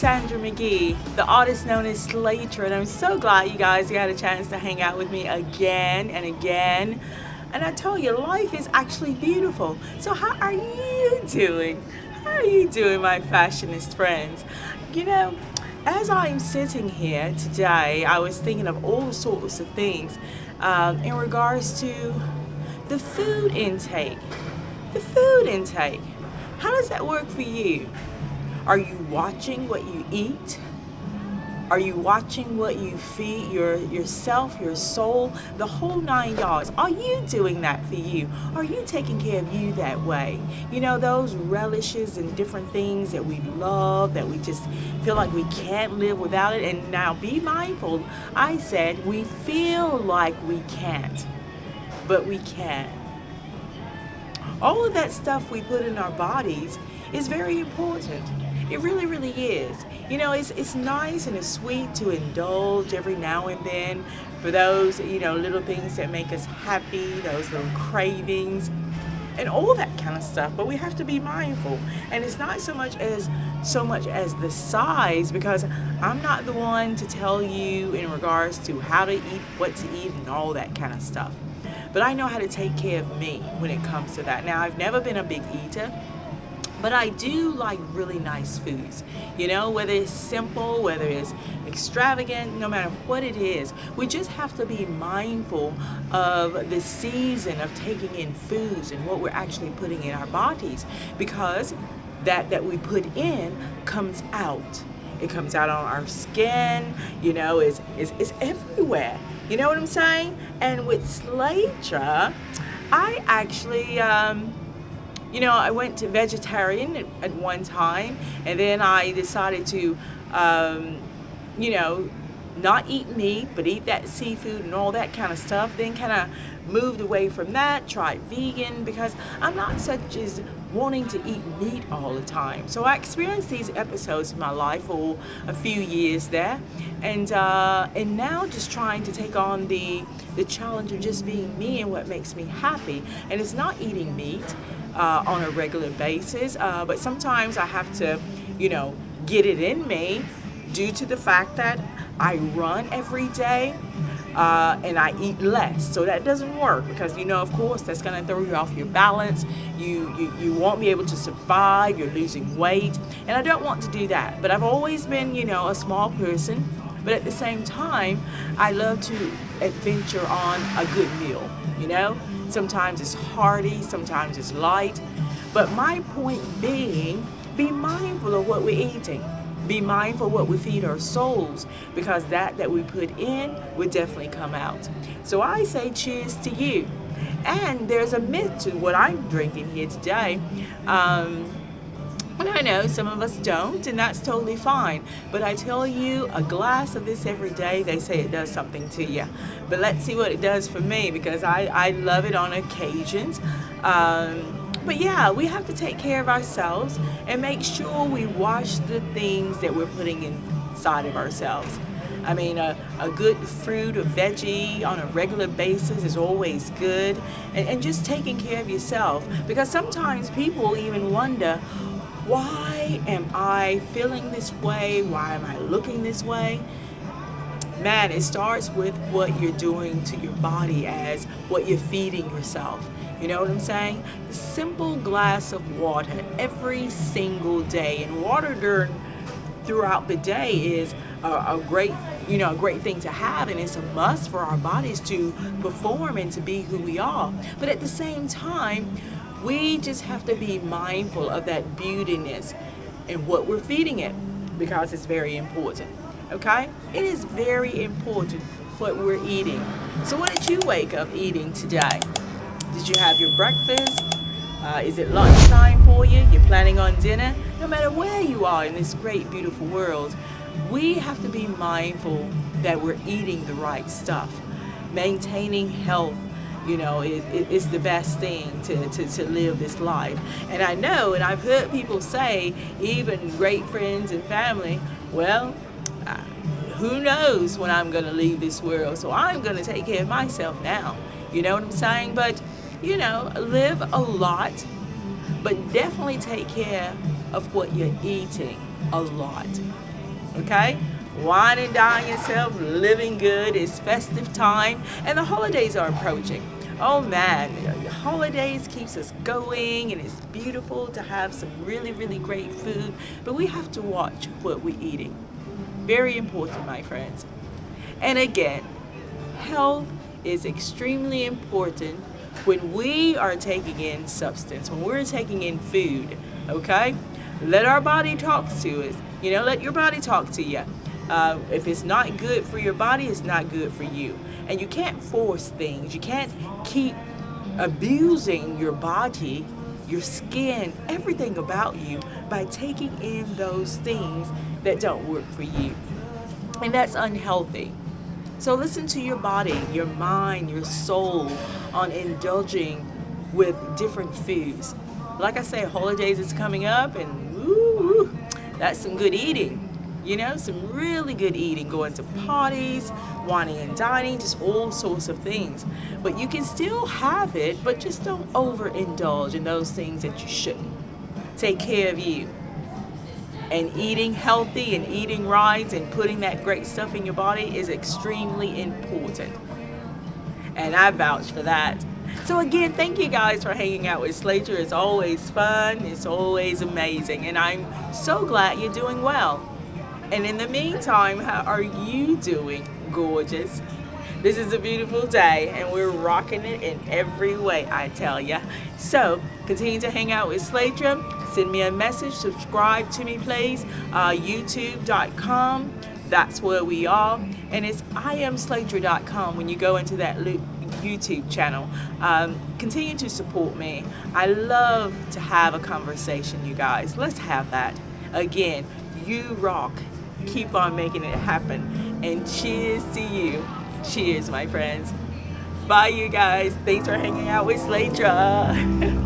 Sandra McGee, the artist known as Slaytra, and I'm so glad you guys got a chance to hang out with me again and again. And I tell you, life is actually beautiful. So how are you doing? How are you doing, my fashionist friends? You know, as I'm sitting here today, I was thinking of all sorts of things in regards to the food intake. The food intake. How does that work for you? Are you watching what you eat? Are you watching what you feed yourself, your soul, the whole 9 yards? Are you doing that for you? Are you taking care of you that way? You know, those relishes and different things that we love, that we just feel like we can't live without it. And now be mindful, I said we feel like we can't, but we can. All of that stuff we put in our bodies is very important. It really, really is. You know, it's nice and it's sweet to indulge every now and then for those, little things that make us happy, those little cravings and all that kind of stuff. But we have to be mindful. And it's not so much as the size, because I'm not the one to tell you in regards to how to eat, what to eat, and all that kind of stuff. But I know how to take care of me when it comes to that. Now, I've never been a big eater, but I do like really nice foods, whether it's simple, whether it's extravagant, no matter what it is. We just have to be mindful of the season of taking in foods and what we're actually putting in our bodies, because that we put in comes out. It comes out on our skin, it's everywhere. You know what I'm saying? And with Slaytra, I actually... I went to vegetarian at one time, and then I decided to, not eat meat, but eat that seafood and all that kind of stuff. Then kind of moved away from that, tried vegan, because I'm not such as wanting to eat meat all the time. So I experienced these episodes in my life for a few years there, and now just trying to take on the challenge of just being me and what makes me happy. And it's not eating meat on a regular basis, but sometimes I have to, get it in me due to the fact that I run every day and I eat less. So that doesn't work, because of course that's going to throw you off your balance. You won't be able to survive. You're losing weight, and I don't want to do that. But I've always been a small person, but at the same time I love to adventure on a good meal. Sometimes it's hearty, sometimes it's light. But my point being, be mindful of what we're eating. Be mindful of what we feed our souls, because that we put in will definitely come out. So I say cheers to you. And there's a myth to what I'm drinking here today. And I know some of us don't, and that's totally fine. But I tell you, a glass of this every day, they say it does something to you. But let's see what it does for me, because I love it on occasions. But yeah, we have to take care of ourselves and make sure we watch the things that we're putting inside of ourselves. I mean, a good fruit or veggie on a regular basis is always good. And just taking care of yourself, because sometimes people even wonder, why am I feeling this way? Why am I looking this way? Man, it starts with what you're doing to your body, as what you're feeding yourself. You know what I'm saying? A simple glass of water every single day, and water throughout the day is a great thing to have, and it's a must for our bodies to perform and to be who we are. But at the same time, we just have to be mindful of that beautiness and what we're feeding it, because it's very important. Okay? It is very important what we're eating. So what did you wake up eating today? Did you have your breakfast? Is it lunchtime for you? You're planning on dinner? No matter where you are in this great, beautiful world, we have to be mindful that we're eating the right stuff. Maintaining health, is the best thing to live this life. And I know, and I've heard people say, even great friends and family, well, who knows when I'm going to leave this world, so I'm going to take care of myself now. You know what I'm saying? But, live a lot, but definitely take care of what you're eating a lot. Okay? Wine and dine yourself, living good. It's festive time, and the holidays are approaching. Oh man, the holidays keeps us going, and it's beautiful to have some really, really great food, but we have to watch what we're eating. Very important, my friends. And again, health is extremely important when we are taking in substance, when we're taking in food, okay? Let our body talk to us. Let your body talk to you. If it's not good for your body, it's not good for you. And you can't force things. You can't keep abusing your body, your skin, everything about you by taking in those things that don't work for you. And that's unhealthy. So listen to your body, your mind, your soul on indulging with different foods. Like I say, holidays is coming up, and woo, that's some good eating. Some really good eating, going to parties, whining and dining, just all sorts of things. But you can still have it, but just don't overindulge in those things that you shouldn't. Take care of you. And eating healthy and eating right and putting that great stuff in your body is extremely important. And I vouch for that. So again, thank you guys for hanging out with Slaytra. It's always fun. It's always amazing. And I'm so glad you're doing well. And in the meantime, how are you doing, gorgeous? This is a beautiful day, and we're rocking it in every way, I tell ya. So continue to hang out with Slaytra. Send me a message. Subscribe to me, please. YouTube.com. That's where we are. And it's iamslaytra.com when you go into that YouTube channel. Continue to support me. I love to have a conversation, you guys. Let's have that. Again, you rock. Keep on making it happen. And cheers to you. Cheers, my friends. Bye, you guys. Thanks for hanging out with Slaytra.